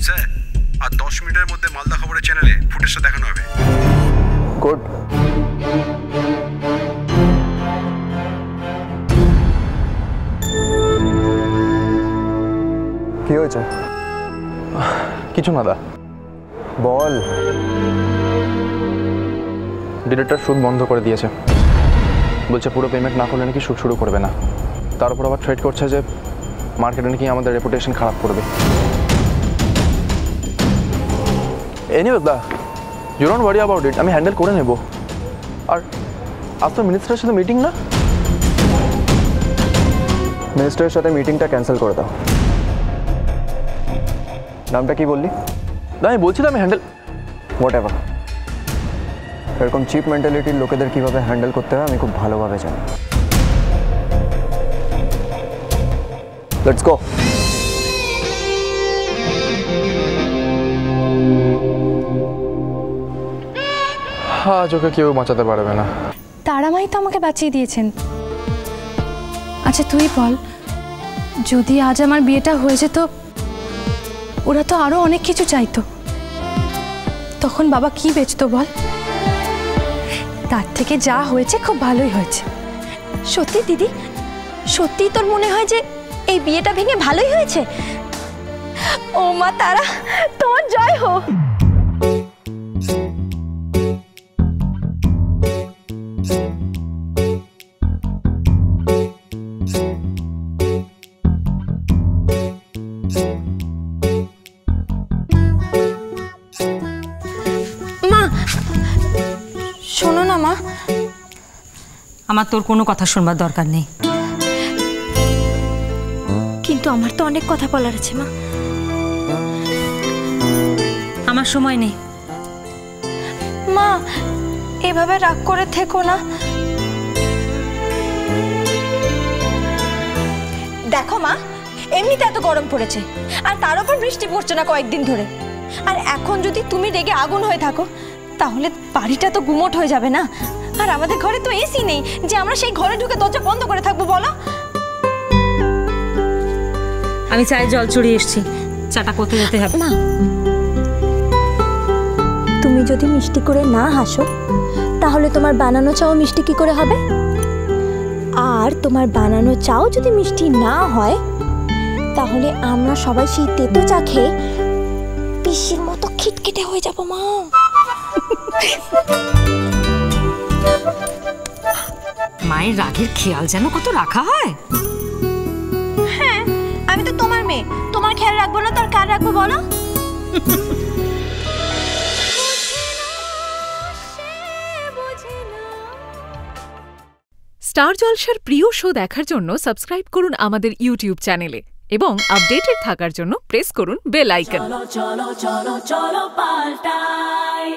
Sir, আর 10 মিনিটের মধ্যে মালদা খবরের চ্যানেলে ফুটেজটা দেখানো হবে। গুড। কি হয়েছে? কিছু না দা। বল। ডিরেক্টর সুদ বন্ধ করে দিয়েছে, বলছে পুরো পেমেন্ট না করলে নাকি সুদ শুরু করবে না। তার উপর আবার থ্রেট করছে যে মার্কেটে নাকি আমাদের রেপুটেশন খারাপ করবে। এনিওয়ে দা, you don't worry about it, আমি হ্যান্ডেল করে নেব। আর আজ তো মিনিস্টারের সাথে মিটিং না? মিনিস্টারের সাথে মিটিংটা ক্যান্সেল করে দাও। নামটা কি বললি? না, আমি বলছি তো আমি হ্যান্ডেল। What ever. এরকম চিপ মেন্টালিটির লোকেদের কীভাবে হ্যান্ডেল করতে হয় আমি খুব ভালোভাবে জানি। Let's go. হ্যাঁ, চোখে কেউ বাঁচাতে পারবে না। তারামাই তো আমাকে বাঁচিয়ে দিয়েছেন। আচ্ছা তুই বল, যদি আজ আমার বিয়েটা হয়ে যেত, ওরা তো আরো অনেক কিছু চাইতো, তখন বাবা কি বেচতো বল? তার থেকে যা হয়েছে খুব ভালোই হয়েছে। সত্যি দিদি, সত্যি তোর মনে হয় যে এই বিয়েটা ভেঙে ভালোই হয়েছে? ও মা তারা, তোমার জয় হোক। মা শোনো না মা। আমার তোর কোনো কথা শুনবার দরকার নেই। কিন্তু আমার তো অনেক কথা বলার আছে মা। আমার সময় নেই। মা এভাবে রাগ করে থেকো না। দেখো মা, এমনিতে এত গরম পড়েছে, আর তার উপর বৃষ্টি পড়ছে না কয়েকদিন ধরে। আর এখন যদি তুমি রেগে আগুন হয়ে থাকো, তাহলে বাড়িটা তো গুমোট হয়ে যাবে না। আর আমাদের ঘরে তো এসি নেই যে আমরা সেই ঘরে ঢুকে দরজা বন্ধ করে থাকবো, বলো? আমি চায়ের জল চড়িয়ে এসছি, চাটা করতে যেতে হবে। মা তুমি যদি মিষ্টি করে না হাসো, তাহলে তোমার বানানো চাও মিষ্টি কি করে হবে? আর তোমার বানানো চাও যদি মিষ্টি না হয়, তাহলে আমরা সবাই সেই তেতো চা খেয়ে পিসির মতো খিটখিটে হয়ে যাব মা। মায়ের রাগের খেয়াল যেন কত রাখা হয়। হ্যাঁ, আমি তো তোমার মেয়ে, তোমার খেয়াল রাখবো না তার কার রাখবো বলো? স্টার জলসার প্রিয় শো দেখার জন্য সাবস্ক্রাইব করুন আমাদের ইউটিউব চ্যানেলে এবং আপডেটেড থাকার জন্য প্রেস করুন বেল আইকন। চলো চলো চলো চলো পাল্টাই।